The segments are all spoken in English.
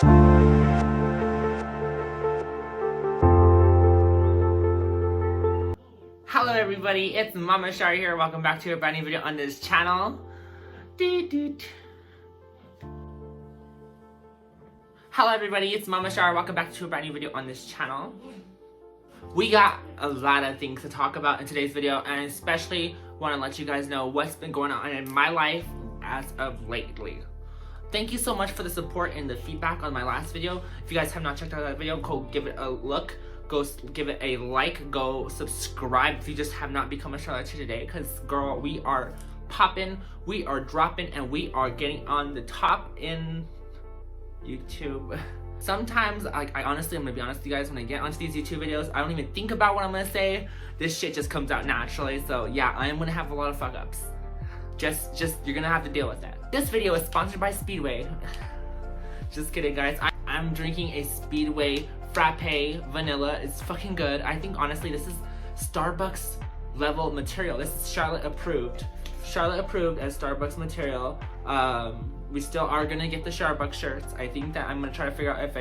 Hello everybody, it's Mama Shar here. Welcome back to a brand new video on this channel. Hello everybody, it's Mama Shar. Welcome back to a brand new video on this channel. We got a lot of things to talk about in today's video, and especially want to let you guys know what's been going on in my life as of lately. Thank you so much for the support and the feedback on my last video. If you guys have not checked out that video, go give it a look. Go give it a like, go subscribe if you just have not become a Charlotte today, because girl, we are popping, we are dropping, and we are getting on the top in YouTube. Sometimes, I honestly, I'm gonna be honest with you guys, when I get onto these YouTube videos, I don't even think about what I'm gonna say. This shit just comes out naturally, so yeah, I am gonna have a lot of fuck ups. Just, you're gonna have to deal with that. This video is sponsored by Speedway. Just kidding, guys. I'm drinking a Speedway Frappe Vanilla. It's fucking good. I think honestly this is Starbucks level material. This is Charlotte approved. Charlotte approved as Starbucks material. We still are gonna get the Starbucks shirts. I think that I'm gonna try to figure out if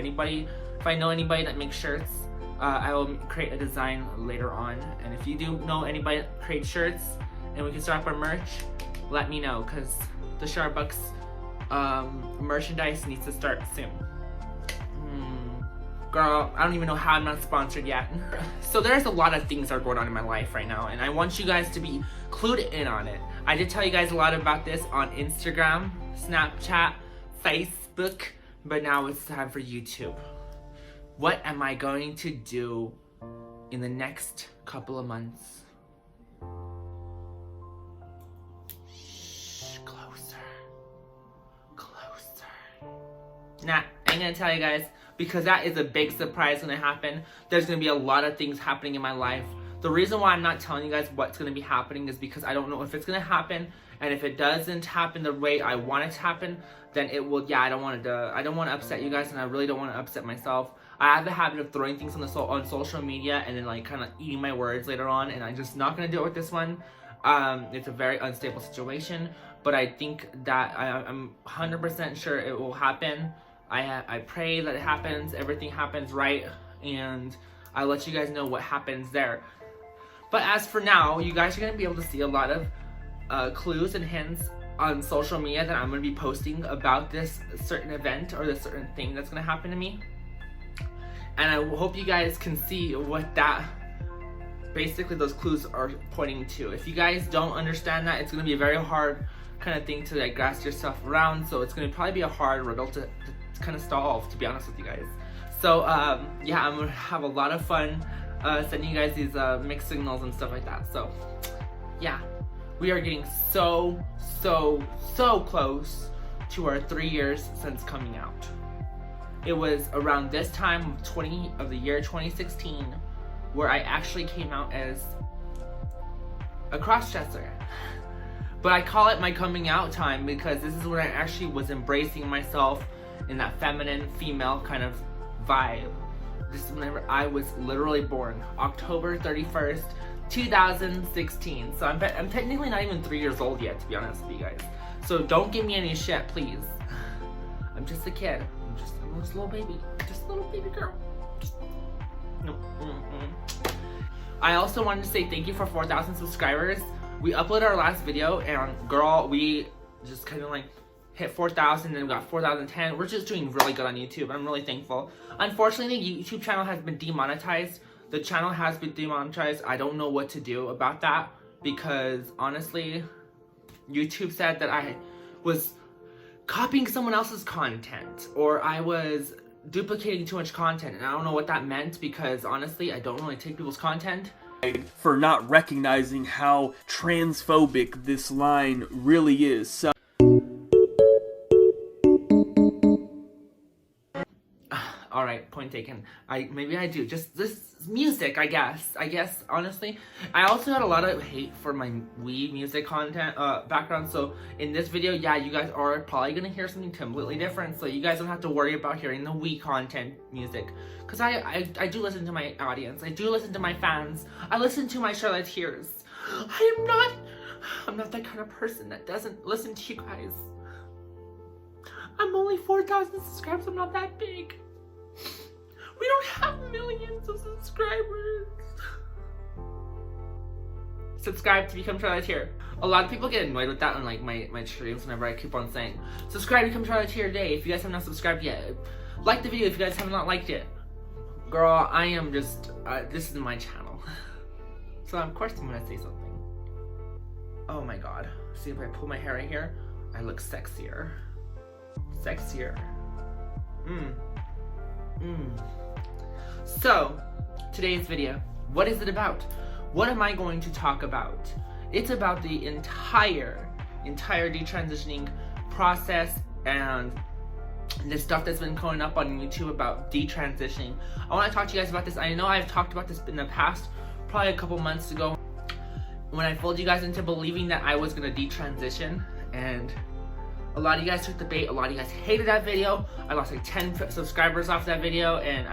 I know anybody that makes shirts. I will create a design later on. And if you do know anybody that creates shirts and we can start up our merch, let me know, because the Starbucks merchandise needs to start soon. Girl, I don't even know how I'm not sponsored yet. So there's a lot of things that are going on in my life right now, and I want you guys to be clued in on it. I did tell you guys a lot about this on Instagram, Snapchat, Facebook, but now it's time for YouTube. What am I going to do in the next couple of months? Shh, closer. Nah, I ain't gonna tell you guys, because that is a big surprise gonna happen. There's gonna be a lot of things happening in my life. The reason why I'm not telling you guys what's gonna be happening is because I don't know if it's gonna happen, and if it doesn't happen the way I want it to happen, then it will. Yeah, I don't want to upset you guys, and I really don't want to upset myself. I have the habit of throwing things on social media and then like kind of eating my words later on, and I'm just not gonna do it with this one. It's a very unstable situation, but I think that I'm 100% sure it will happen. I pray that it happens, everything happens right, and I'll let you guys know what happens there. But as for now, you guys are going to be able to see a lot of clues and hints on social media that I'm going to be posting about this certain event or this certain thing that's going to happen to me. And I hope you guys can see what basically those clues are pointing to. If you guys don't understand that, it's going to be a very hard kind of thing to like grasp yourself around, so it's going to probably be a hard riddle to kind of solve, to be honest with you guys. So yeah, I'm gonna have a lot of fun sending you guys these mixed signals and stuff like that. So yeah, we are getting so close to our 3 years since coming out. It was around this time of the year 2016 where I actually came out as a cross-dresser. But I call it my coming out time because this is when I actually was embracing myself in that feminine, female kind of vibe. This is whenever I was literally born, October 31st, 2016. So I'm technically not even 3 years old yet, to be honest with you guys. So don't give me any shit, please. I'm just a kid. I'm just a little baby. Just a little baby girl. I also wanted to say thank you for 4,000 subscribers. We uploaded our last video, and girl, we just kind of like hit 4,000, and we got 4,010. We're just doing really good on YouTube. I'm really thankful. Unfortunately, the YouTube channel has been demonetized. The channel has been demonetized. I don't know what to do about that, because honestly, YouTube said that I was copying someone else's content, or I was duplicating too much content, and I don't know what that meant, because honestly, I don't really take people's content. For not recognizing how transphobic this line really is. So Alright, point taken. Maybe I do. Just this music, I guess. Honestly. I also had a lot of hate for my Wii music content, background, so in this video, yeah, you guys are probably gonna hear something completely different, so you guys don't have to worry about hearing the Wii content music. Because I do listen to my audience. I do listen to my fans. I listen to my Charlotteers. I'm not that kind of person that doesn't listen to you guys. I'm only 4,000 subscribers. I'm not that big. We don't have millions of subscribers. Subscribe to become Charlotte Tier. A lot of people get annoyed with that on like my streams whenever I keep on saying, subscribe to become Charlotte Tier today. If you guys have not subscribed yet, like the video if you guys have not liked it. Girl, I am just, this is my channel. So of course I'm gonna say something. Oh my god. See, if I pull my hair right here, I look sexier. Sexier. So, today's video, what is it about? What am I going to talk about? It's about the entire detransitioning process and the stuff that's been coming up on YouTube about detransitioning. I want to talk to you guys about this. I know I've talked about this in the past, probably a couple months ago, when I fooled you guys into believing that I was going to detransition, and a lot of you guys took the bait. A lot of you guys hated that video. I lost like 10 subscribers off that video, and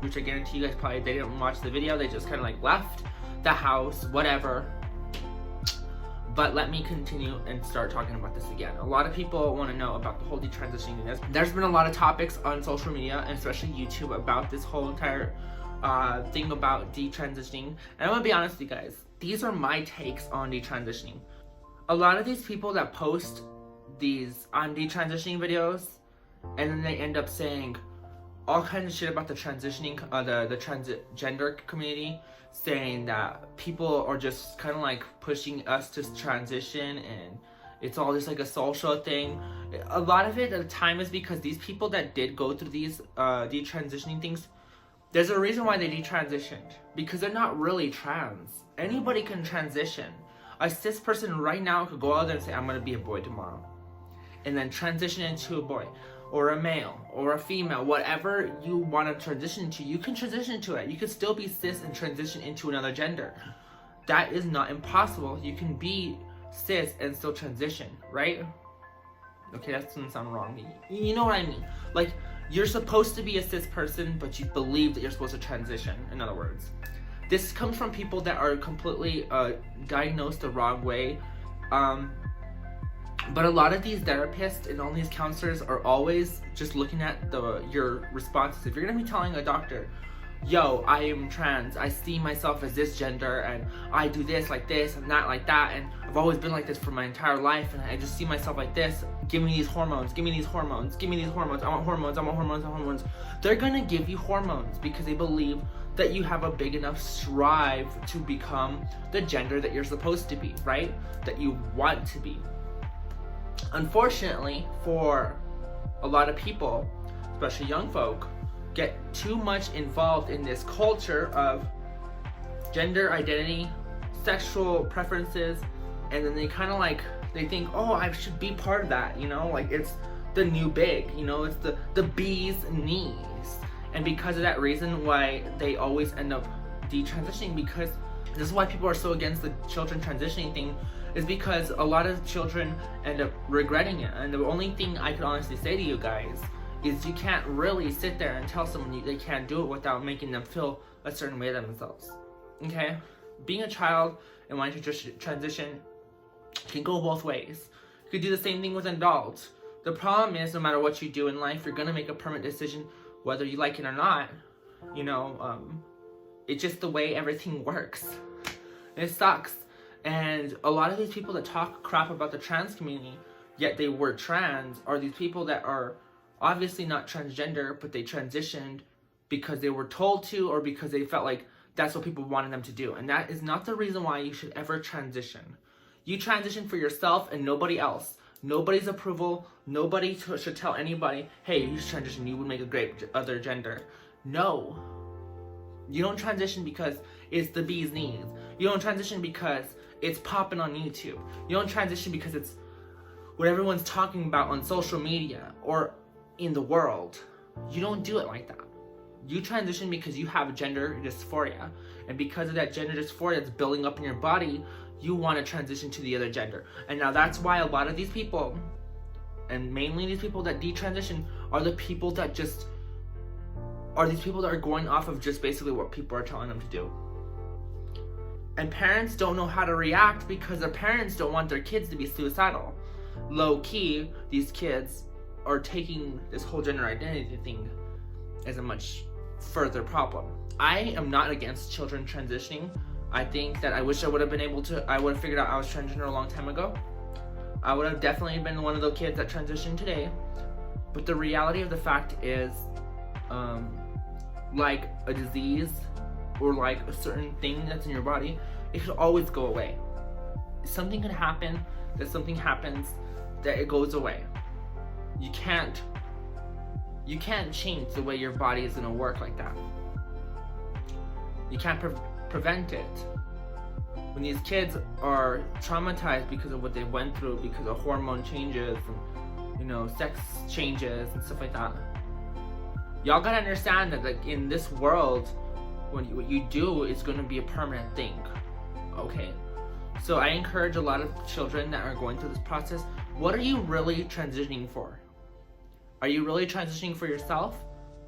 which I guarantee you guys probably, they didn't watch the video. They just kind of like left the house, whatever. But let me continue and start talking about this again. A lot of people want to know about the whole detransitioning. There's been a lot of topics on social media, and especially YouTube, about this whole entire thing about detransitioning. And I'm gonna be honest with you guys. These are my takes on detransitioning. A lot of these people that post these detransitioning videos, and then they end up saying all kinds of shit about the transitioning, the transgender community, saying that people are just kind of like pushing us to transition, and it's all just like a social thing. A lot of it at the time is because these people that did go through these detransitioning things, there's a reason why they detransitioned, because they're not really trans. Anybody can transition. A cis person right now could go out there and say, I'm gonna be a boy tomorrow, and then transition into a boy, or a male, or a female. Whatever you want to transition to, you can transition to it. You can still be cis and transition into another gender. That is not impossible. You can be cis and still transition, right? Okay, that doesn't sound wrong. You know what I mean? Like, you're supposed to be a cis person, but you believe that you're supposed to transition, in other words. This comes from people that are completely diagnosed the wrong way. But a lot of these therapists and all these counselors are always just looking at your responses. If you're gonna be telling a doctor, yo, I am trans, I see myself as this gender, and I do this like this and that like that, and I've always been like this for my entire life, and I just see myself like this, give me these hormones, give me these hormones, give me these hormones, I want hormones, I want hormones, I want hormones. They're gonna give you hormones because they believe that you have a big enough strive to become the gender that you're supposed to be, right? That you want to be. Unfortunately, for a lot of people, especially young folk, get too much involved in this culture of gender identity, sexual preferences, and then they kind of like, they think, oh, I should be part of that, you know? Like, it's the new big, you know? It's the bee's knees. And because of that reason why they always end up detransitioning, because this is why people are so against the children transitioning thing, is because a lot of children end up regretting it. And the only thing I can honestly say to you guys is you can't really sit there and tell someone they can't do it without making them feel a certain way themselves. Okay? Being a child and wanting to transition can go both ways. You could do the same thing with an adult. The problem is, no matter what you do in life, you're gonna make a permanent decision whether you like it or not. You know, it's just the way everything works. It sucks. And a lot of these people that talk crap about the trans community, yet they were trans, are these people that are obviously not transgender, but they transitioned because they were told to, or because they felt like that's what people wanted them to do. And that is not the reason why you should ever transition. You transition for yourself and nobody else. Nobody's approval. Nobody should tell anybody, hey, you should transition, you would make a great other gender. No. You don't transition because it's the bee's knees. You don't transition because it's popping on YouTube. You don't transition because it's what everyone's talking about on social media or in the world. You don't do it like that. You transition because you have gender dysphoria. And because of that gender dysphoria that's building up in your body, you want to transition to the other gender. And now that's why a lot of these people, and mainly these people that detransition, are the people that just are these people that are going off of just basically what people are telling them to do. And parents don't know how to react because their parents don't want their kids to be suicidal. Low key, these kids are taking this whole gender identity thing as a much further problem. I am not against children transitioning. I think that I wish I would have figured out I was transgender a long time ago. I would have definitely been one of those kids that transitioned today. But the reality of the fact is, like a disease or like a certain thing that's in your body, it could always go away. Something could happen, that something happens, that it goes away. You can't change the way your body is gonna work like that. You can't prevent it. When these kids are traumatized because of what they went through, because of hormone changes and, you know, sex changes and stuff like that, y'all gotta understand that, like, in this world, what you do is gonna be a permanent thing. Okay? So I encourage a lot of children that are going through this process, what are you really transitioning for? Are you really transitioning for yourself?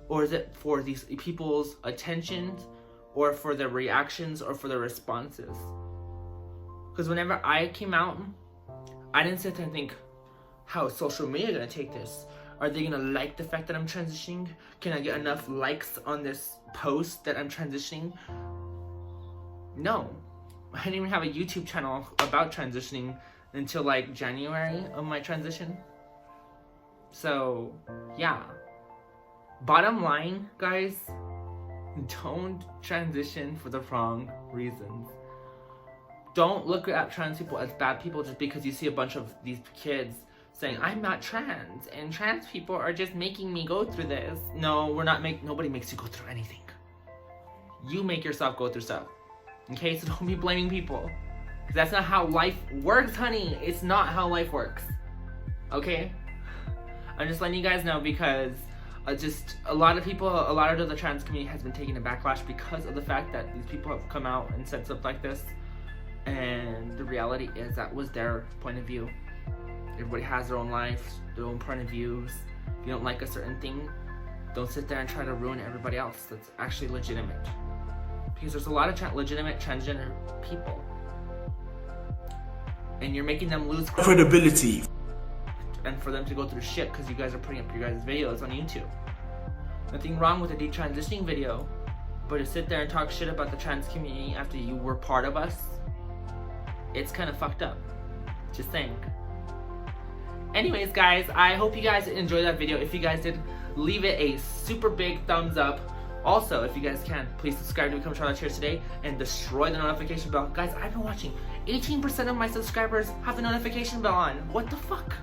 Or is it for these people's attentions, or for their reactions, or for their responses? Because whenever I came out, I didn't sit there and think, how is social media gonna take this? Are they gonna like the fact that I'm transitioning? Can I get enough likes on this post that I'm transitioning? No. I didn't even have a YouTube channel about transitioning until like January of my transition. So, yeah. Bottom line, guys, don't transition for the wrong reasons. Don't look at trans people as bad people just because you see a bunch of these kids saying, I'm not trans, and trans people are just making me go through this. No, nobody makes you go through anything. You make yourself go through stuff. Okay, so don't be blaming people. Because that's not how life works, honey. It's not how life works. Okay? I'm just letting you guys know because a lot of the trans community has been taking a backlash because of the fact that these people have come out and said stuff like this. And the reality is that was their point of view. Everybody has their own life, their own point of views. If you don't like a certain thing, don't sit there and try to ruin everybody else that's actually legitimate. Because there's a lot of legitimate transgender people. And you're making them lose credibility. And for them to go through shit because you guys are putting up your guys' videos on YouTube. Nothing wrong with a detransitioning video, but to sit there and talk shit about the trans community after you were part of us, it's kind of fucked up. Just saying. Anyways, guys, I hope you guys enjoyed that video. If you guys did, leave it a super big thumbs up. Also, if you guys can, please subscribe to become Charlotte Cheers today and destroy the notification bell. Guys, I've been watching. 18% of my subscribers have the notification bell on. What the fuck?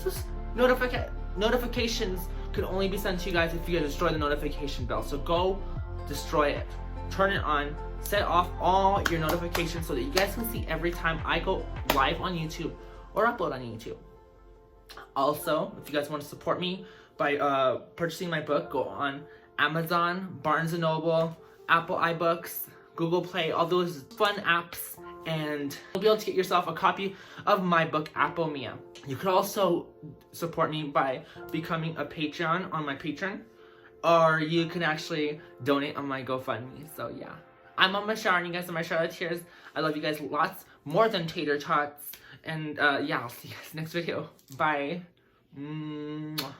This notifications can only be sent to you guys if you guys destroy the notification bell. So go destroy it. Turn it on. Set off all your notifications so that you guys can see every time I go live on YouTube or upload on YouTube. Also, if you guys want to support me by purchasing my book, go on Amazon, Barnes & Noble, Apple iBooks, Google Play, all those fun apps, and you'll be able to get yourself a copy of my book, Apple Mia. You could also support me by becoming a Patreon on my Patreon, or you can actually donate on my GoFundMe. So yeah, I'm Mama Shar, and you guys are my Charlotte Cheers. I love you guys lots, more than tater tots, and yeah, I'll see you guys next video. Bye. Mwah.